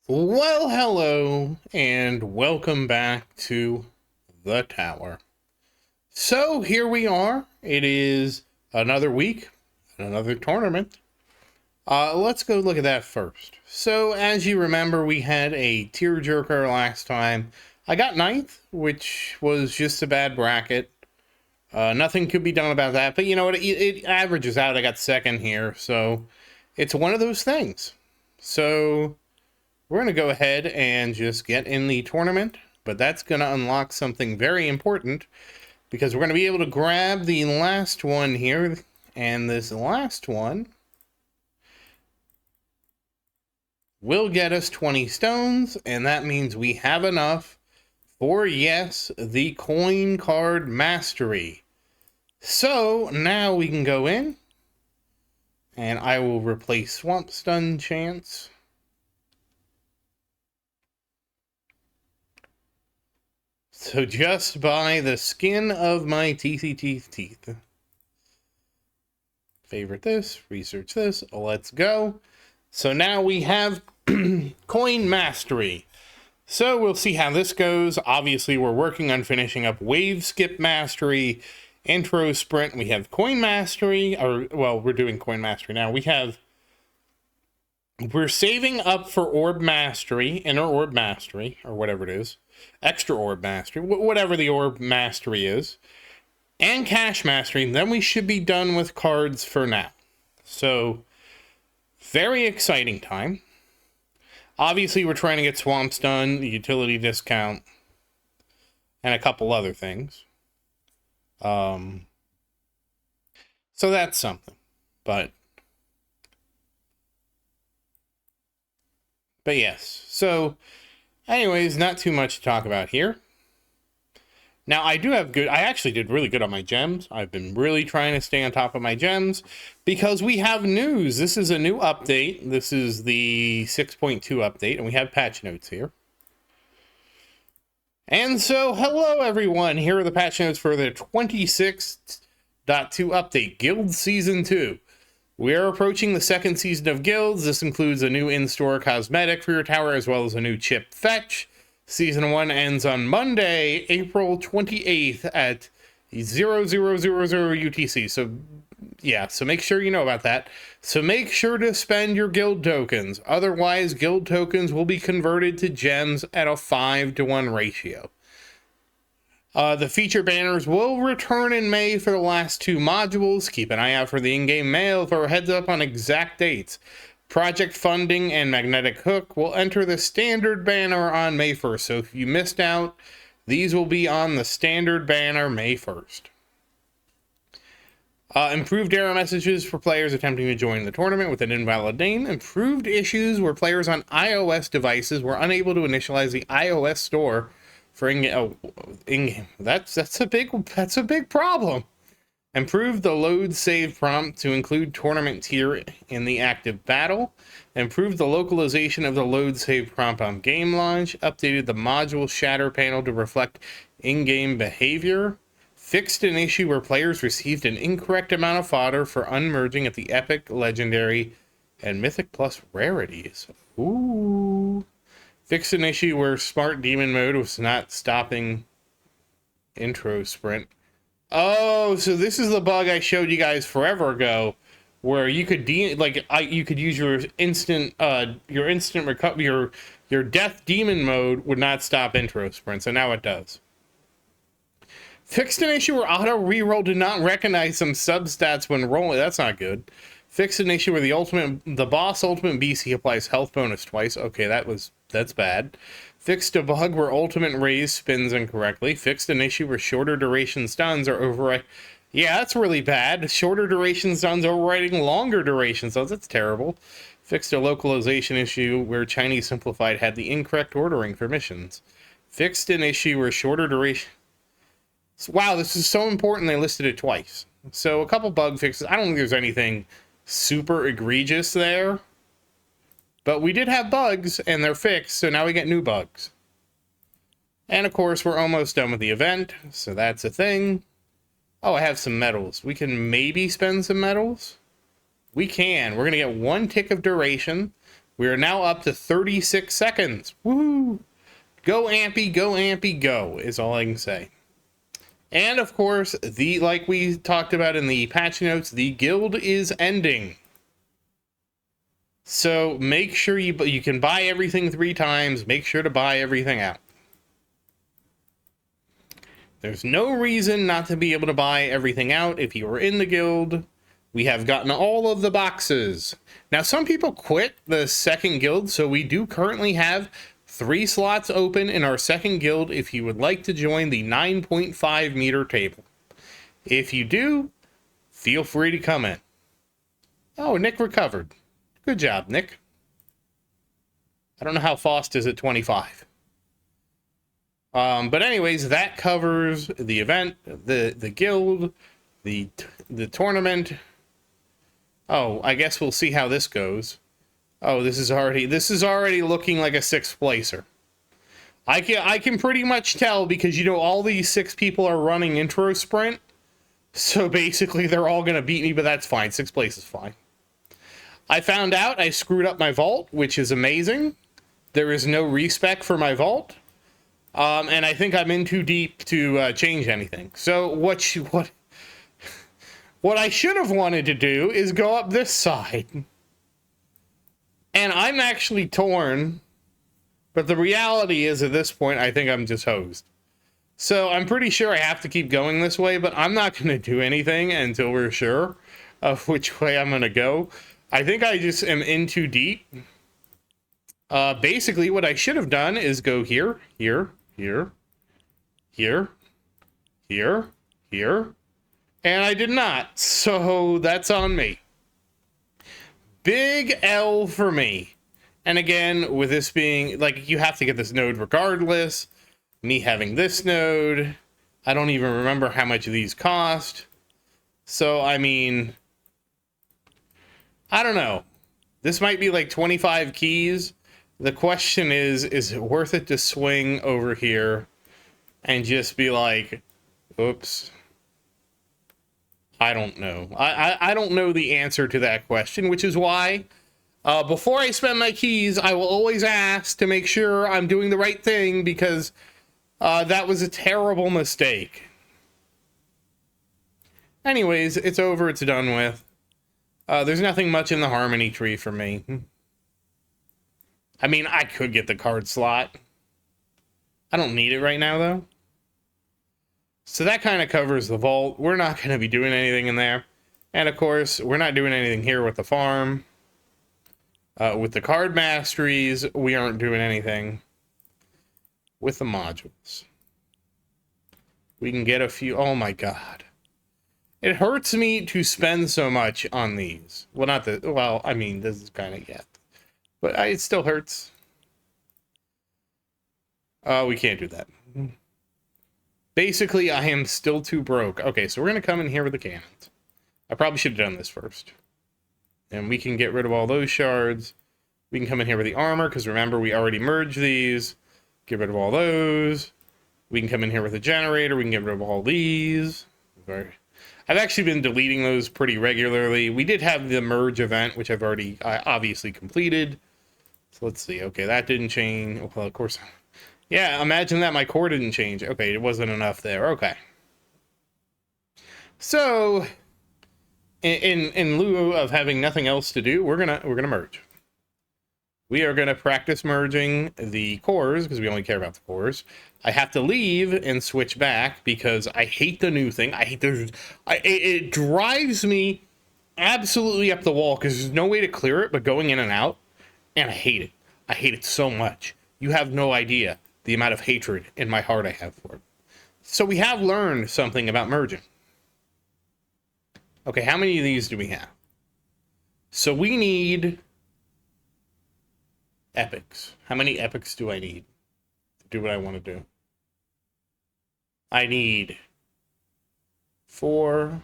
Well, hello, and welcome back to the tower. So here we are. It is another week, another tournament. Let's go look at that first. So, as you remember, we had a tearjerker last time. I got ninth, which was just a bad bracket. Nothing could be done about that, but you know what? It averages out. I got second here, so it's one of those things. So we're going to go ahead and just get in the tournament, but that's going to unlock something very important because we're going to be able to grab the last one here, and this last one will get us 20 stones, and that means we have enough for, yes, the coin card mastery. So now we can go in, and I will replace Swamp Stun Chance. So just by the skin of my teethy teeth. Favorite this, research this, let's go. So now we have coin mastery. So we'll see how this goes. Obviously, we're working on finishing up wave skip mastery, intro sprint. We have coin mastery, or well, we're doing coin mastery now. We're saving up for orb mastery, inner orb mastery, or whatever it is, extra orb mastery, whatever the orb mastery is, and cash mastery. Then we should be done with cards for now. So, very exciting time. Obviously, we're trying to get swamps done, the utility discount, and a couple other things. So that's something. But yes. So, anyways, not too much to talk about here. Now, I actually did really good on my gems. I've been really trying to stay on top of my gems because we have news. This is a new update. This is the 6.2 update, and we have patch notes here. And so, hello everyone. Here are the patch notes for the 26.2 update, Guild Season 2. We are approaching the second season of Guilds. This includes a new in-store cosmetic for your tower, as well as a new chip fetch. Season 1 ends on Monday, April 28th at 0000 UTC. So, yeah, so make sure you know about that. So make sure to spend your guild tokens. Otherwise, guild tokens will be converted to gems at a 5-to-1 ratio. The feature banners will return in May for the last 2 modules. Keep an eye out for the in-game mail for a heads up on exact dates. Project Funding and Magnetic Hook will enter the standard banner on May 1st. So if you missed out, these will be on the standard banner May 1st. Improved error messages for players attempting to join the tournament with an invalid name. Improved issues where players on iOS devices were unable to initialize the iOS store for in-game. That's a big problem. Improved the load save prompt to include tournament tier in the active battle. Improved the localization of the load save prompt on game launch. Updated the module shatter panel to reflect in-game behavior. Fixed an issue where players received an incorrect amount of fodder for unmerging at the epic, legendary, and mythic plus rarities. Ooh. Fixed an issue where smart demon mode was not stopping intro sprint. Oh, so this is the bug I showed you guys forever ago, where you could you could use your instant recovery, your death demon mode would not stop intro sprint, so now it does. Fixed an issue where auto reroll did not recognize some substats when rolling. That's not good. Fixed an issue where the boss ultimate BC applies health bonus twice. Okay, that's bad. Fixed a bug where ultimate raise spins incorrectly. Fixed an issue where shorter duration stuns are overriding. Yeah, that's really bad. Shorter duration stuns overriding longer duration stuns. That's terrible. Fixed a localization issue where Chinese Simplified had the incorrect ordering for missions. Fixed an issue where shorter duration. Wow, this is so important they listed it twice. So a couple bug fixes. I don't think there's anything super egregious there. But we did have bugs, and they're fixed, so now we get new bugs. And of course, we're almost done with the event, so that's a thing. Oh, I have some medals. We can maybe spend some medals. We can. We're going to get 1 tick of duration. We are now up to 36 seconds. Woo! Go Ampy, go, is all I can say. And of course, like we talked about in the patch notes, the guild is ending. So make sure you can buy everything 3 times. Make sure to buy everything out. There's no reason not to be able to buy everything out if you are in the guild. We have gotten all of the boxes. Now, some people quit the second guild, so we do currently have 3 slots open in our second guild if you would like to join the 9.5 meter table. If you do, feel free to come in. Oh, Nick recovered. Good job, Nick. I don't know how Faust is at 25. But anyways, that covers the event, the guild, the tournament. Oh, I guess we'll see how this goes. Oh, this is already looking like a 6th placer. I can pretty much tell because, you know, all these 6 people are running intro sprint. So basically they're all going to beat me, but that's fine. 6th place is fine. I found out I screwed up my vault, which is amazing. There is no respec for my vault. And I think I'm in too deep to change anything. So what I should have wanted to do is go up this side. And I'm actually torn. But the reality is, at this point, I think I'm just hosed. So I'm pretty sure I have to keep going this way, but I'm not going to do anything until we're sure of which way I'm going to go. I think I just am in too deep. Basically, what I should have done is go here, here, here, here, here, here, and I did not. So that's on me. Big L for me. And again, with this being, like, you have to get this node regardless. Me having this node, I don't even remember how much these cost. So, I mean, I don't know. This might be like 25 keys. The question is it worth it to swing over here and just be like, oops? I don't know. I don't know the answer to that question, which is why before I spend my keys, I will always ask to make sure I'm doing the right thing, because that was a terrible mistake. Anyways, it's over. It's done with. There's nothing much in the harmony tree for me. I mean, I could get the card slot. I don't need it right now, though. So that kind of covers the vault. We're not going to be doing anything in there. And of course, we're not doing anything here with the farm. With the card masteries, we aren't doing anything. With the modules, we can get a few. Oh my god. It hurts me to spend so much on these. Well, not the. Well, I mean, this is kind of yet. But it still hurts. We can't do that. Basically, I am still too broke. Okay, so we're going to come in here with the cannons. I probably should have done this first. And we can get rid of all those shards. We can come in here with the armor, because remember, we already merged these. Get rid of all those. We can come in here with a generator. We can get rid of all these. I've actually been deleting those pretty regularly. We did have the merge event, which I've already obviously completed. So let's see. Okay, that didn't change. Well, of course. Yeah, imagine that my core didn't change. Okay, it wasn't enough there. Okay. So, in lieu of having nothing else to do, we're gonna merge. We are gonna practice merging the cores, because we only care about the cores. I have to leave and switch back because I hate the new thing. I hate those. It drives me absolutely up the wall because there's no way to clear it but going in and out, and I hate it. I hate it so much. You have no idea the amount of hatred in my heart I have for it. So we have learned something about merging. Okay, how many of these do we have? So we need epics. How many epics do I need to do what I want to do? I need 4,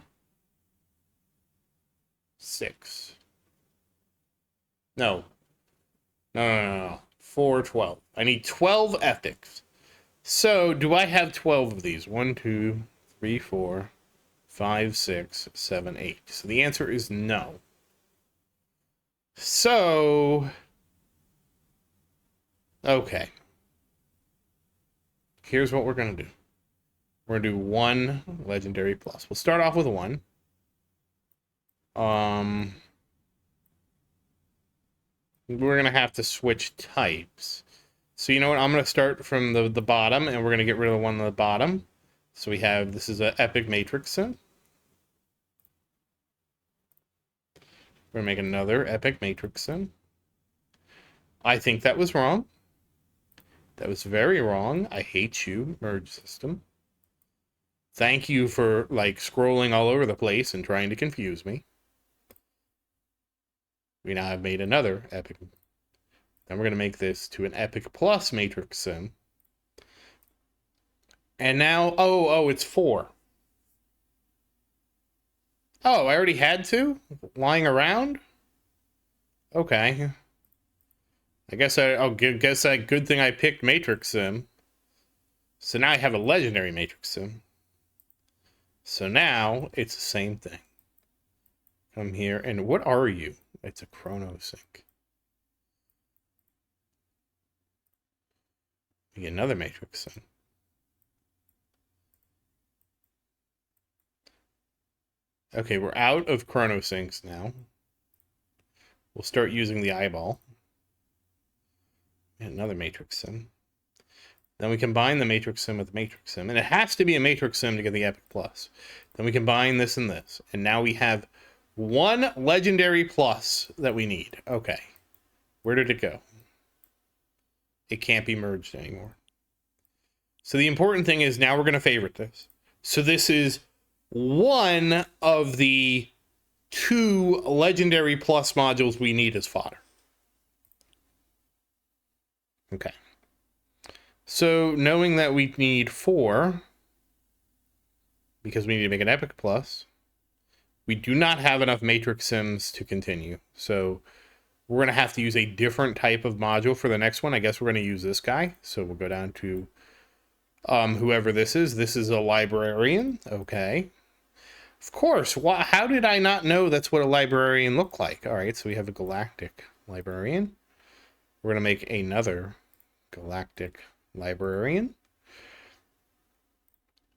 6. No. 4, 12. I need 12 epics. So, do I have 12 of these? 1, 2, 3, 4, 5, 6, 7, 8. So the answer is no. So, Okay. Here's what we're going to do. We're going to do 1 legendary plus. We'll start off with 1. We're going to have to switch types. So you know what? I'm going to start from the bottom, and we're going to get rid of the one on the bottom. So we have, this is an epic matrix sim. We're going to make another epic matrix sim. I think that was wrong. That was very wrong. I hate you, merge system. Thank you for, like, scrolling all over the place and trying to confuse me. We now have made another epic. Then we're going to make this to an epic plus matrix sim. And now, oh, it's 4. Oh, I already had 2? Lying around? Okay. I guess guess that good thing I picked matrix sim. So now I have a legendary matrix sim. So now it's the same thing. Come here, and what are you? It's a chrono sync. We get another matrix sim. Okay, we're out of chrono syncs now. We'll start using the eyeball. And another matrix sim. Then we combine the matrix sim with the matrix sim, and it has to be a matrix sim to get the epic plus. Then we combine this and this, and now we have 1 legendary plus that we need. Okay, where did it go? It can't be merged anymore. So the important thing is now we're going to favorite this. So this is 1 of the 2 legendary plus modules we need as fodder. Okay. So knowing that we need 4, because we need to make an epic plus, we do not have enough matrix sims to continue. So we're going to have to use a different type of module for the next one. I guess we're going to use this guy. So we'll go down to whoever this is. This is a librarian. Okay. Of course. How did I not know that's what a librarian looked like? All right. So we have a galactic librarian. We're going to make another galactic librarian.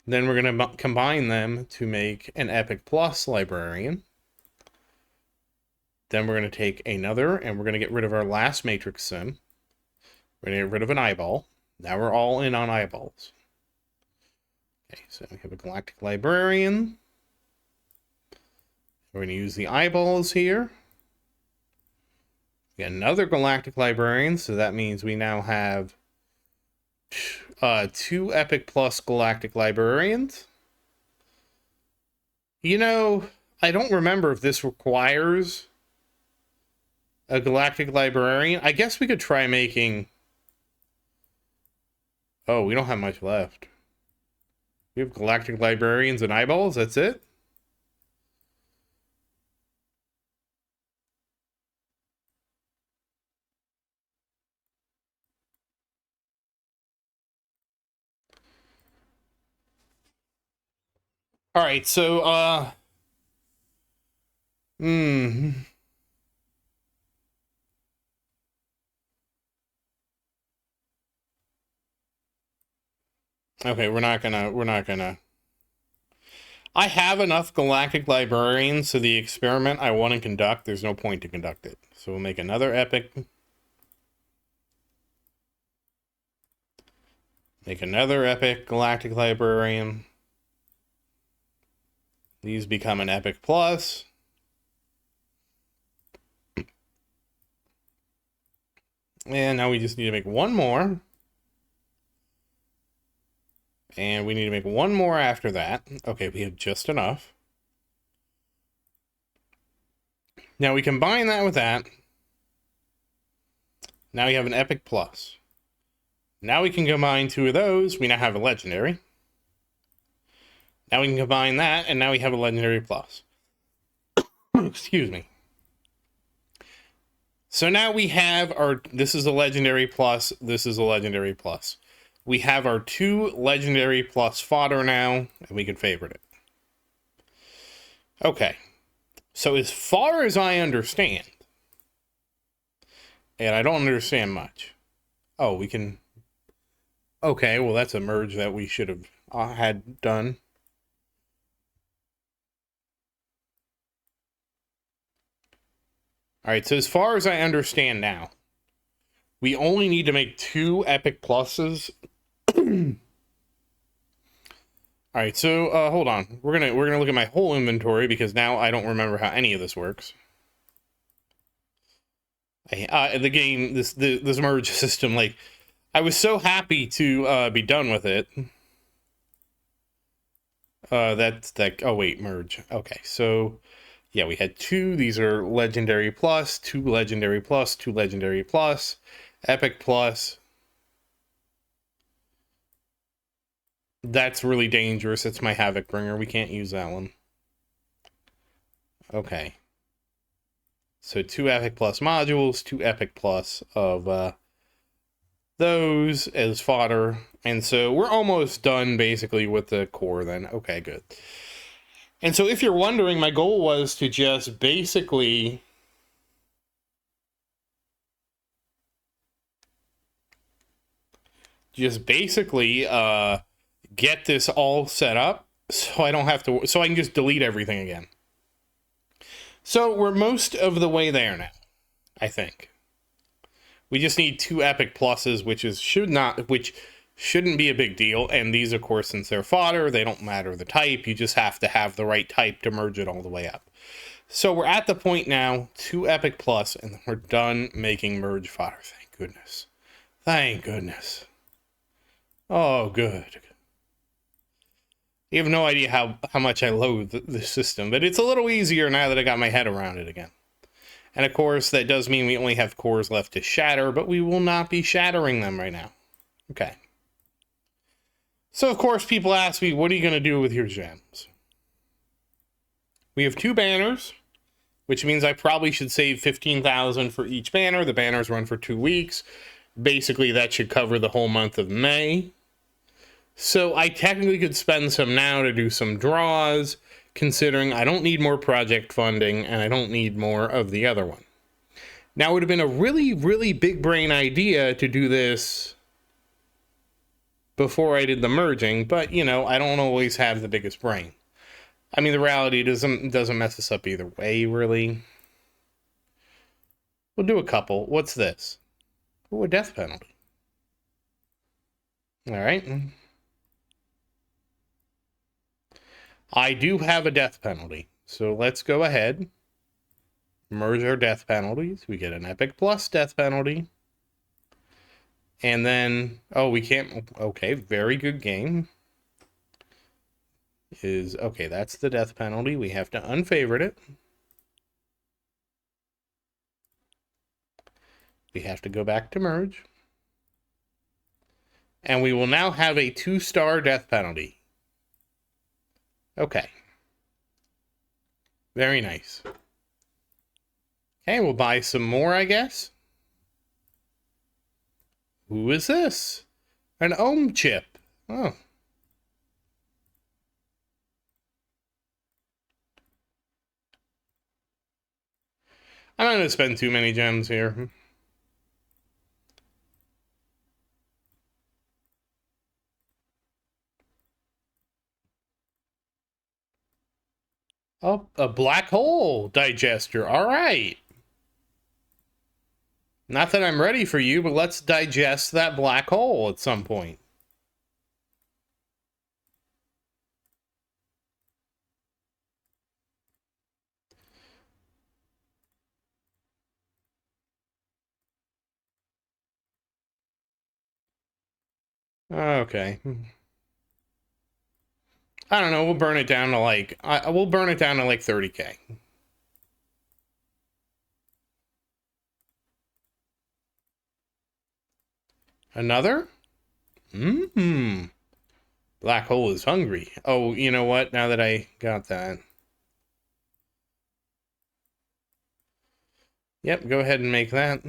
Then we're going to combine them to make an epic plus librarian. Then we're going to take another, and we're going to get rid of our last matrix sim. We're going to get rid of an eyeball. Now we're all in on eyeballs. Okay, so we have a galactic librarian. We're going to use the eyeballs here. We got another galactic librarian, so that means we now have 2 epic plus galactic librarians. You know, I don't remember if this requires a galactic librarian. I guess we could try making... Oh, we don't have much left. We have galactic librarians and eyeballs, that's it? All right, so, Okay, we're not gonna... I have enough galactic librarians, so the experiment I want to conduct, there's no point to conduct it. So we'll make another epic. Make another epic galactic librarian. These become an epic plus. And now we just need to make 1 more. And we need to make 1 more after that. Okay, we have just enough. Now we combine that with that. Now we have an epic plus. Now we can combine 2 of those. We now have a legendary. Now we can combine that, and now we have a legendary plus. Excuse me. So now we have our... This is a legendary plus. This is a legendary plus. We have our 2 legendary plus fodder now, and we can favorite it. Okay. So as far as I understand, and I don't understand much, Oh, we can... Okay, well, that's a merge that we should have had done. All right, so as far as I understand now, we only need to make 2 epic pluses. All right, so hold on. We're gonna look at my whole inventory because now I don't remember how any of this works. The game, this merge system, like, I was so happy to be done with it. That's like, oh wait, merge. Okay, so yeah, we had 2. These are legendary plus, 2 legendary plus, 2 legendary plus, epic plus. That's really dangerous. It's my Havoc Bringer. We can't use that one. Okay. So 2 epic plus modules, 2 epic plus of those as fodder. And so we're almost done basically with the core then. Okay, good. And so if you're wondering, my goal was to just basically get this all set up so I don't have to, so I can just delete everything again. So we're most of the way there now, I think. We just need 2 epic pluses, which shouldn't be a big deal. And these, of course, since they're fodder, they don't matter the type. You just have to have the right type to merge it all the way up. So we're at the point now, 2 epic plus, and we're done making merge fodder. Thank goodness. Thank goodness. Oh, good. You have no idea how much I loathe the system, but it's a little easier now that I got my head around it again. And of course, that does mean we only have cores left to shatter, but we will not be shattering them right now. Okay. So, of course, people ask me, what are you going to do with your gems? We have 2 banners, which means I probably should save 15,000 for each banner. The banners run for 2 weeks. Basically, that should cover the whole month of May. So I technically could spend some now to do some draws, considering I don't need more project funding and I don't need more of the other one. Now, it would have been a really, really big brain idea to do this before I did the merging, but, you know, I don't always have the biggest brain. I mean, the reality doesn't mess us up either way, really. We'll do a couple. What's this? Ooh, a death penalty. All right. I do have a death penalty, so let's go ahead. Merge our death penalties. We get an epic plus death penalty. And then, oh, we can't, okay, very good game. Okay, that's the death penalty. We have to unfavorite it. We have to go back to merge. And we will now have a 2-star death penalty. Okay. Very nice. Okay, we'll buy some more, I guess. Who is this? An ohm chip. Oh. I'm not going to spend too many gems here. Oh, a black hole digester. All right. Not that I'm ready for you, but let's digest that black hole at some point. Okay. I don't know. We'll burn it down to like, we'll burn it down to like 30K. Another? Black hole is hungry. Oh, you know what? Now that I got that. Yep, go ahead and make that.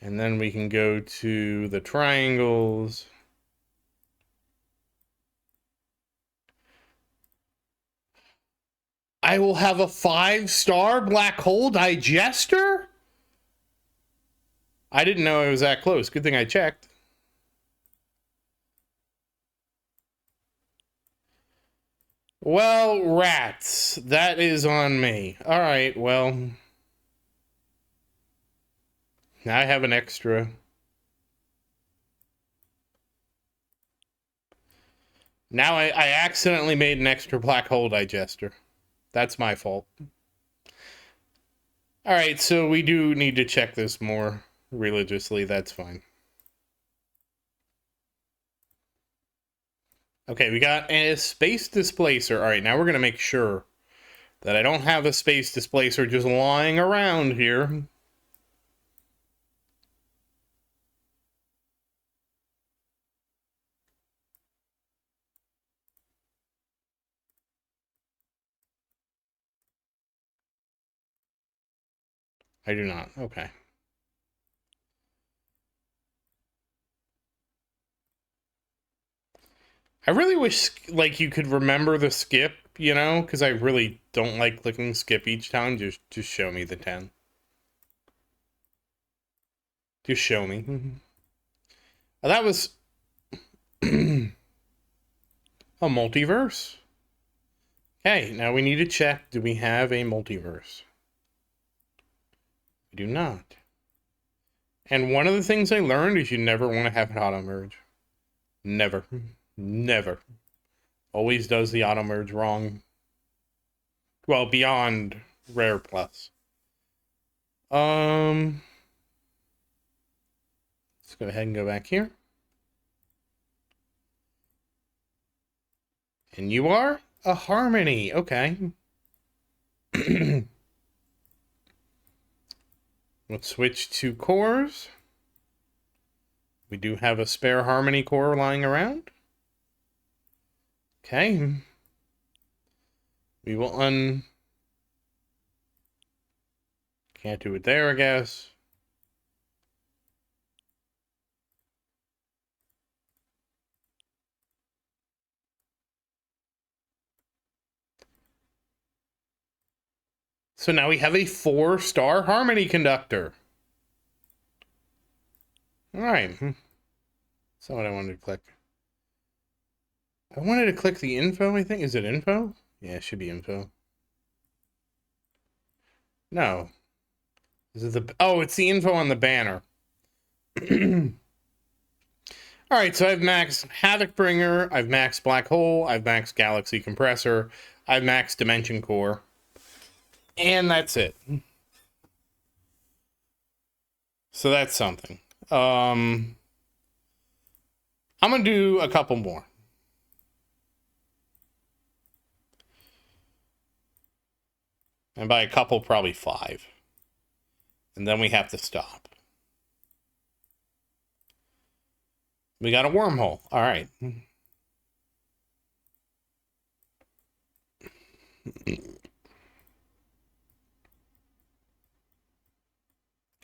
And then we can go to the triangles. I will have a 5-star black hole digester? I didn't know it was that close. Good thing I checked. Well, rats. That is on me. All right, well. Now I have an extra. Now I accidentally made an extra black hole digester. That's my fault. All right, so we do need to check this more religiously. That's fine. Okay, we got a space displacer. All right, now we're going to make sure that I don't have a space displacer just lying around here. I do not. Okay. I really wish, like, you could remember the skip, you know? Because I really don't like clicking skip each time. Just show me the 10. Just show me. Oh, that was a multiverse. Okay, now we need to check. Do we have a multiverse? We do not. And one of the things I learned is you never want to have an auto merge. Never. Never. Always does the auto merge wrong. Well, beyond rare plus. Let's go ahead and go back here. And you are a harmony. Okay. Let's switch to cores. We do have a spare harmony core lying around. Okay. We will Can't do it there, I guess. So now we have a 4-star harmony conductor. All right. That's not what I wanted to click. I wanted to click the info, I think. Is it info? Yeah, it should be info. No. Is it the... Oh, it's the info on the banner. All right, so I've maxed Havoc Bringer, I've maxed Black Hole, I've maxed Galaxy Compressor, I've maxed Dimension Core. And that's it. So that's something. I'm going to do a couple more. And by a couple, probably 5. And then we have to stop. We got a wormhole. All right.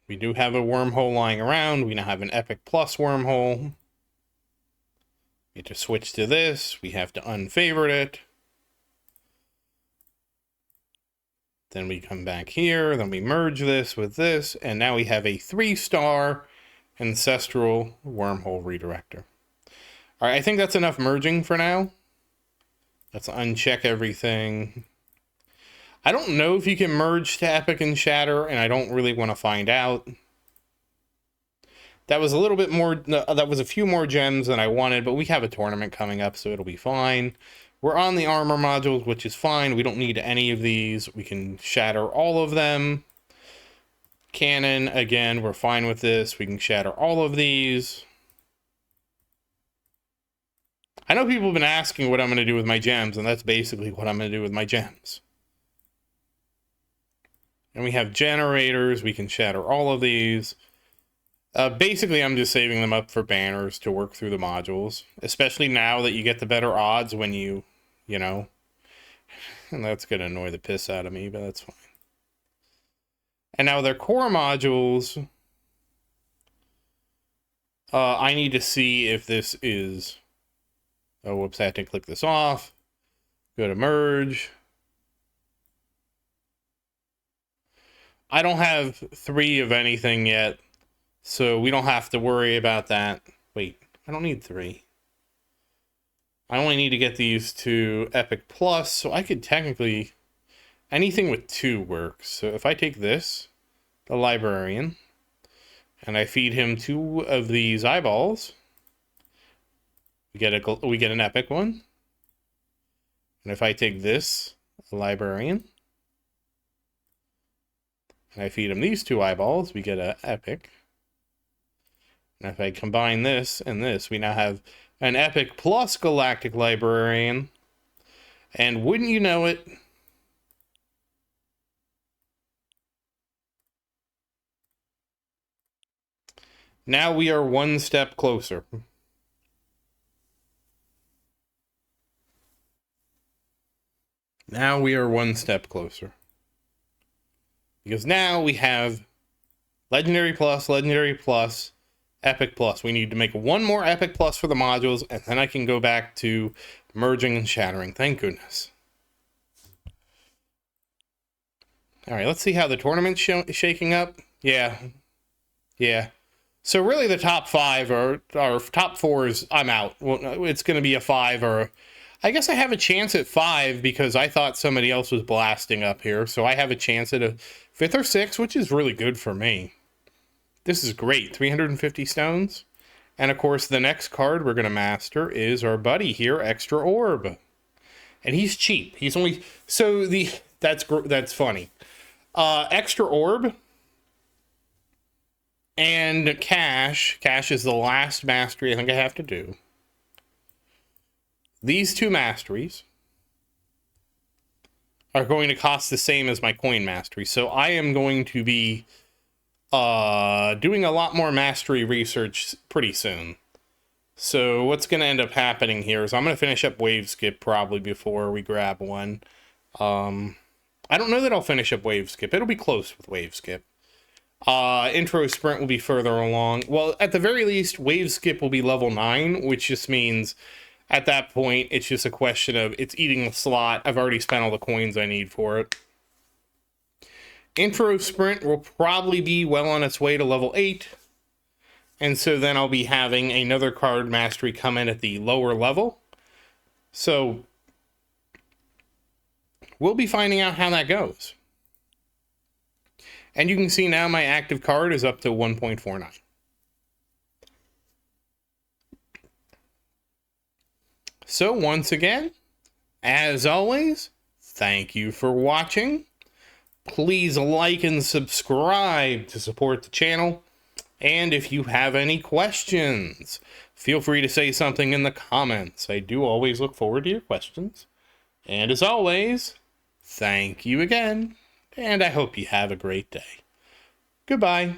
We do have a wormhole lying around. We now have an Epic Plus wormhole. We have to switch to this. We have to unfavorite it. Then we come back here. Then we merge this with this. And now we have a 3-star ancestral wormhole redirector. All right, I think that's enough merging for now. Let's uncheck everything. I don't know if you can merge to Epic and Shatter, and I don't really want to find out. That was a little bit more, that was a few more gems than I wanted, but we have a tournament coming up, so it'll be fine. We're on the armor modules, which is fine. We don't need any of these. We can shatter all of them. Cannon, again, we're fine with this. We can shatter all of these. I know people have been asking what I'm going to do with my gems, and that's basically what I'm going to do with my gems. And we have generators. We can shatter all of these. Basically, I'm just saving them up for banners to work through the modules, especially now that you get the better odds when you know. And that's going to annoy the piss out of me, but that's fine. And now their core modules, I need to see if this is... Oh, whoops, I have to click this off. Go to merge. I don't have 3 of anything yet. So we don't have to worry about that. Wait, I don't need 3. I only need to get these to Epic Plus, so I could technically... anything with 2 works. So if I take this, the Librarian, and I feed him 2 of these eyeballs, we get an Epic one. And if I take this, the Librarian, and I feed him these 2 eyeballs, we get an Epic. And if I combine this and this, we now have an Epic plus Galactic Librarian. And wouldn't you know it, now we are 1 step closer. Now we are 1 step closer. Because now we have Legendary Plus, Epic Plus. We need to make 1 more Epic Plus for the modules, and then I can go back to merging and shattering. Thank goodness. Alright, let's see how the tournament's shaking up. Yeah. So really the top 5 or top 4s, I'm out. Well, it's going to be a 5 or... I guess I have a chance at 5 because I thought somebody else was blasting up here. So I have a chance at a 5th or 6th, which is really good for me. This is great. 350 stones. And of course, the next card we're going to master is our buddy here, Extra Orb. And he's cheap. He's only... so that's funny. Extra Orb and Cash. Cash is the last mastery I think I have to do. These 2 masteries are going to cost the same as my coin mastery. So I am going to be doing a lot more mastery research pretty soon. So what's going to end up happening here is I'm going to finish up Wave Skip probably before we grab one. I don't know that I'll finish up Wave Skip. It'll be close with Wave Skip. Intro Sprint will be further along. Well, at the very least, Wave Skip will be level 9, which just means... at that point, it's just a question of it's eating the slot. I've already spent all the coins I need for it. Intro Sprint will probably be well on its way to level 8. And so then I'll be having another card mastery come in at the lower level. So we'll be finding out how that goes. And you can see now my active card is up to 1.49. So once again, as always, thank you for watching. Please like and subscribe to support the channel. And if you have any questions, feel free to say something in the comments. I do always look forward to your questions. And as always, thank you again, and I hope you have a great day. Goodbye.